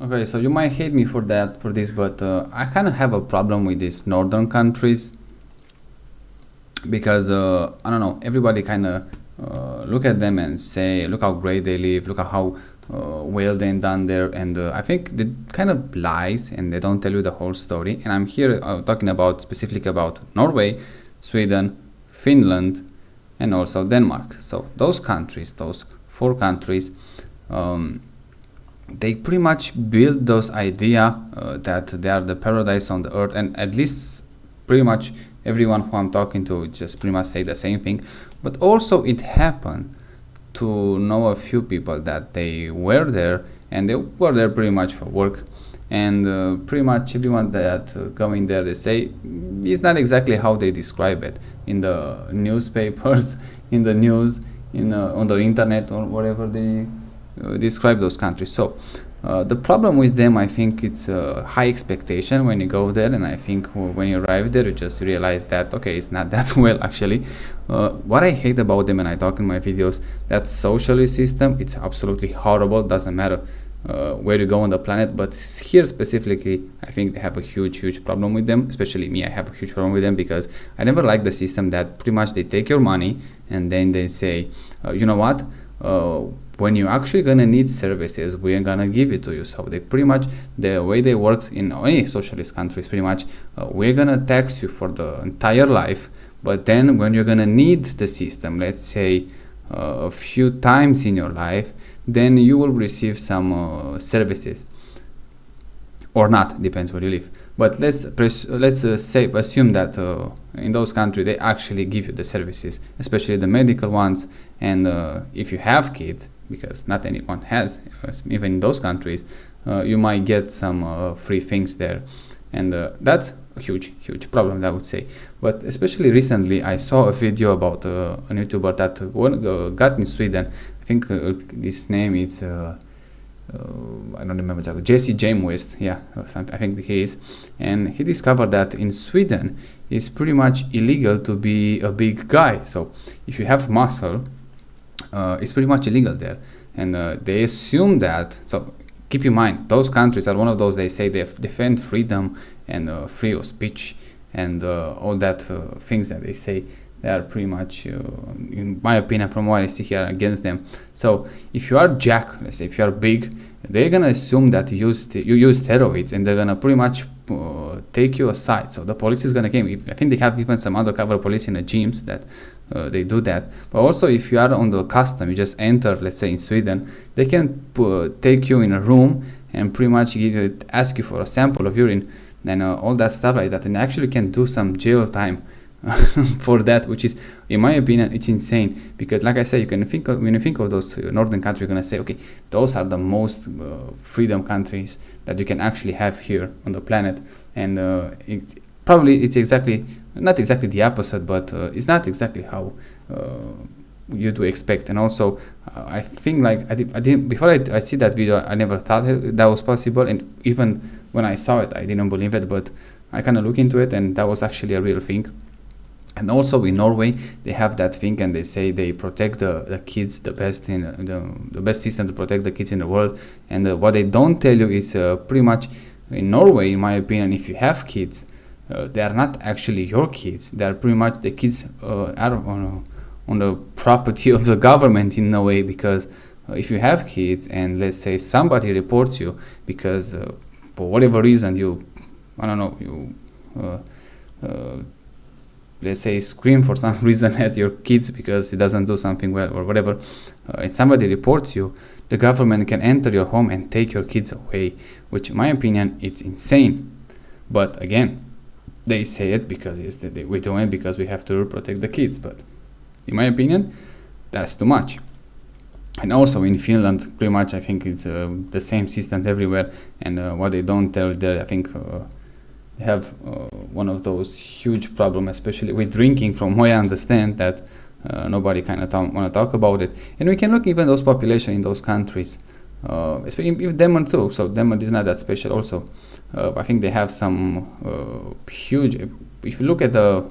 Okay, so you might hate me for that, for this, but I kind of have a problem with these northern countries because I don't know, everybody kind of look at them and say, look how great they live, look at how well they done there, and I think they kind of lies and they don't tell you the whole story. And I'm here talking about specifically about Norway, Sweden, Finland, and also Denmark. So those countries, those four countries. They pretty much build those idea that they are the paradise on the earth, and at least pretty much everyone who I'm talking to just pretty much say the same thing. But also it happened to know a few people that they were there, and they were there pretty much for work, and pretty much everyone that going there, they say it's not exactly how they describe it in the newspapers, in the news, on the internet, or whatever they describe those countries. So the problem with them, I think it's a high expectation when you go there, and I think when you arrive there, you just realize that okay, it's not that well actually. What I hate about them, and I talk in my videos, that socialist system, it's absolutely horrible. Doesn't matter where you go on the planet, but here specifically, I think they have a huge problem with them. Especially me, I have a huge problem with them because I never like the system that pretty much they take your money and then they say, you know what? When you're actually gonna need services, we're gonna give it to you. So they pretty much, the way they works in any socialist countries, pretty much we're gonna tax you for the entire life, but then when you're gonna need the system, let's say a few times in your life, then you will receive some services or not, depends where you live. But let's assume that in those countries they actually give you the services, especially the medical ones, and if you have kids, because not anyone has, even in those countries, you might get some free things there, and that's a huge problem, I would say. But especially recently, I saw a video about a YouTuber that got in Sweden. I think his name is I don't remember exactly, Jesse James West, yeah, I think he is, and he discovered that in Sweden it's pretty much illegal to be a big guy. So if you have muscle, it's pretty much illegal there, and they assume that. So keep in mind, those countries are one of those, they say they defend freedom and free of speech and all that things that they say. They are pretty much, in my opinion, from what I see here, against them. So if you are jack, let's say if you are big, they're gonna assume that you use steroids, and they're gonna pretty much take you aside. So the police is gonna come. I think they have even some undercover police in the gyms that they do that. But also, if you are on the custom, you just enter, let's say in Sweden, they can take you in a room and pretty much ask you for a sample of urine and all that stuff like that, and actually can do some jail time for that, which is, in my opinion, it's insane. Because like I said, you can think of, when you think of those northern countries, you're gonna say, okay, those are the most freedom countries that you can actually have here on the planet, and it's exactly not exactly the opposite, but it's not exactly how you do expect. And also I think, like I didn't before I see that video, I never thought that was possible, and even when I saw it, I didn't believe it, but I kind of look into it, and that was actually a real thing. And also in Norway, they have that thing, and they say they protect the kids the best in the best system to protect the kids in the world. And what they don't tell you is pretty much in Norway, in my opinion, if you have kids, they are not actually your kids. They are pretty much the kids are on the property of the government in a way, because if you have kids and let's say somebody reports you because for whatever reason you, I don't know, you let's say scream for some reason at your kids because it doesn't do something well or whatever, and somebody reports you, the government can enter your home and take your kids away, which in my opinion, it's insane. But again, they say it because we do it because we have to protect the kids, but in my opinion, that's too much. And also in Finland, pretty much I think it's the same system everywhere, and what they don't tell there, I think they have one of those huge problems, especially with drinking, from what I understand, that nobody kind of want to talk about it. And we can look even those population in those countries. Especially in Denmark too. So Denmark is not that special also. I think they have some huge. If you look at the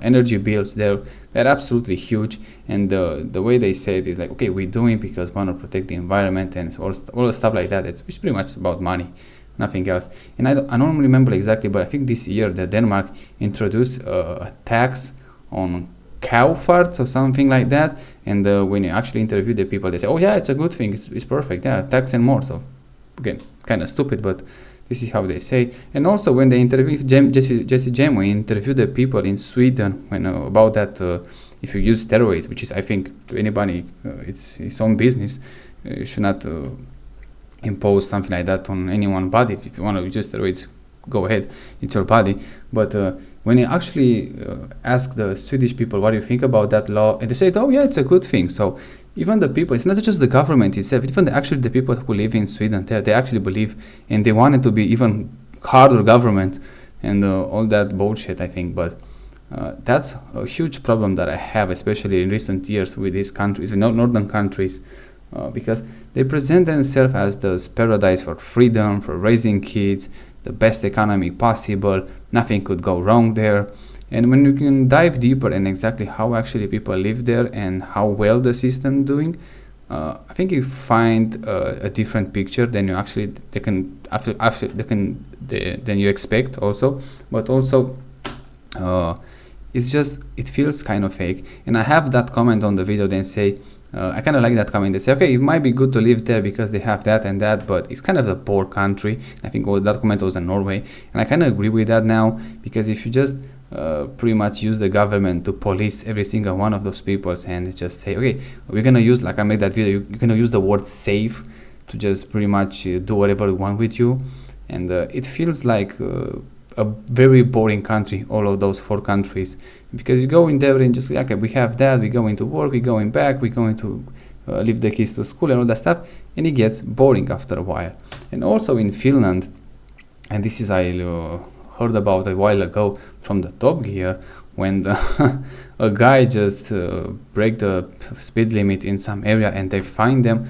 energy bills, they're absolutely huge. And the way they say it is like, okay, we're doing because we want to protect the environment and all the stuff like that. It's pretty much about money, nothing else. And I don't remember exactly, but I think this year that Denmark introduced a tax on cow farts or something like that. And when you actually interview the people, they say, oh yeah, it's a good thing, it's perfect, yeah, tax and more. So again, kind of stupid, but this is how they say. And also when they interview Jesse James, when he interviewed the people in Sweden when about that if you use steroids, which is, I think, to anybody, it's his own business. You should not impose something like that on anyone's body. If you want to use steroids, go ahead, it's your body. But when you actually ask the Swedish people what do you think about that law, and they say, oh yeah, it's a good thing. So even the people, it's not just the government itself, even actually the people who live in Sweden, they actually believe, and they want it to be even harder government and all that bullshit, I think. But that's a huge problem that I have, especially in recent years with these countries, northern countries, because they present themselves as this paradise for freedom, for raising kids, the best economy possible, nothing could go wrong there. And when you can dive deeper in exactly how actually people live there and how well the system doing, I think you find a different picture than you actually than you expect also. But also it feels kind of fake. And I have that comment on the video, then say I kind of like that comment. They say, okay, it might be good to live there because they have that and that, but it's kind of a poor country. I think that comment was in Norway, and I kind of agree with that now, because if you just pretty much use the government to police every single one of those people and just say, okay, we're gonna use, like I made that video, you're gonna use the word safe to just pretty much do whatever you want with you, and it feels like a very boring country, all of those 4 countries, because you go in there and just like, okay, we have that, we're going to work, we're going back, we're going to leave the kids to school and all that stuff, and it gets boring after a while. And also in Finland, and this is I heard about a while ago from the Top Gear, when a guy just break the speed limit in some area and they find them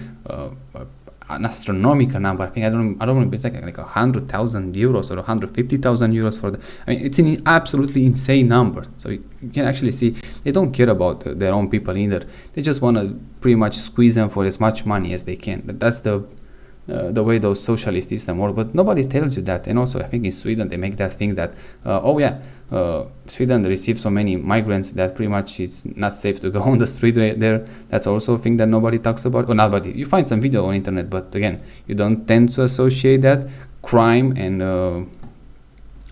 an astronomical number. I think I don't remember. It's like 100,000 euros or 150,000 euros for the. I mean, it's an absolutely insane number. So you can actually see they don't care about their own people either. They just want to pretty much squeeze them for as much money as they can. That's the way those socialist system work. But nobody tells you that. And also, I think in Sweden they make that thing that Sweden receives so many migrants that pretty much it's not safe to go on the street there. That's also a thing that nobody talks about. Or nobody. You find some video on internet, but again, you don't tend to associate that crime and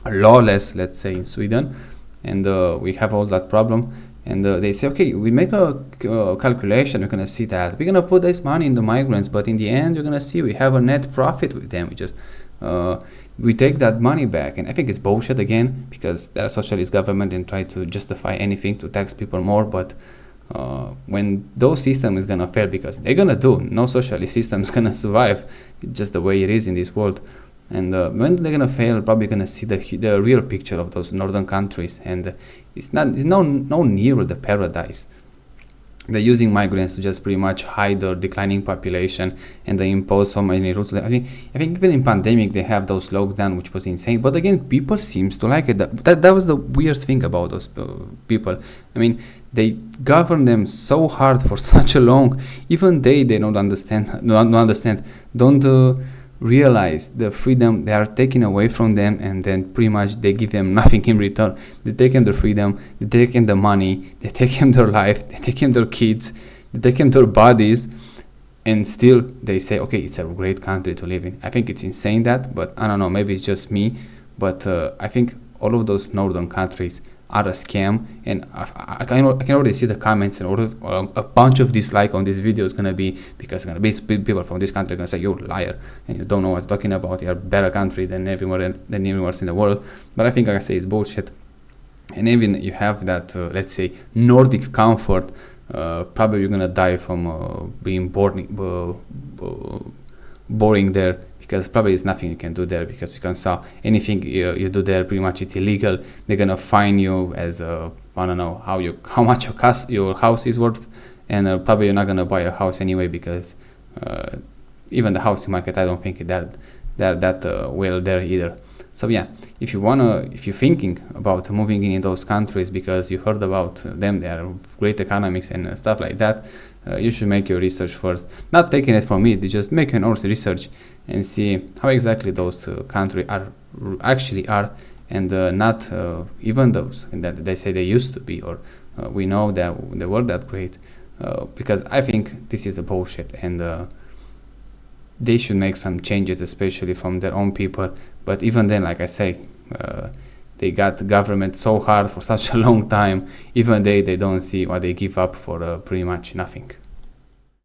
lawless, let's say, in Sweden. And we have all that problem. And they say, okay, we make a calculation, we're going to see that. We're going to put this money in the migrants, but in the end, you're going to see we have a net profit with them. We take that money back. And I think it's bullshit again, because they're a socialist government and try to justify anything to tax people more. But when those systems is going to fail, because they're going to do, no socialist system is going to survive. It's just the way it is in this world. And when they're gonna fail, probably gonna see the real picture of those northern countries, and it's no near the paradise. They're using migrants to just pretty much hide their declining population, and they impose so many rules. I think even in pandemic they have those lockdown, which was insane. But again, people seems to like it. That was the weird thing about those people. I mean, they govern them so hard for such a long. Even they don't understand. Don't realize the freedom they are taking away from them, and then pretty much they give them nothing in return. They take them the freedom, they take them the money, they take them their life, they take them their kids, they take them their bodies, and still they say, okay, it's a great country to live in. I think it's insane that, but I don't know, maybe it's just me, but I think all of those northern countries are a scam, and I can already see the comments, and a bunch of dislike on this video is gonna be, because gonna be people from this country gonna say you're a liar and you don't know what you're talking about. You're a better country than everywhere else in the world. But I think, like I say, it's bullshit. And even you have that let's say Nordic comfort, probably you're gonna die from being boring there, because probably there's nothing you can do there, because you can saw anything you do there, pretty much it's illegal. They're gonna fine you as I don't know how much your house is worth, and probably you're not gonna buy a house anyway, because even the housing market, I don't think they're that well there either. So yeah, if you're thinking about moving in those countries because you heard about them, they are great economics and stuff like that, you should make your research first. Not taking it from me, just make your own research and see how exactly those countries actually are, and not even those that they say they used to be, or we know that they were that great. Because I think this is a bullshit, and they should make some changes, especially from their own people. But even then, like I say, they got the government so hard for such a long time. Even they don't see what they give up for pretty much nothing.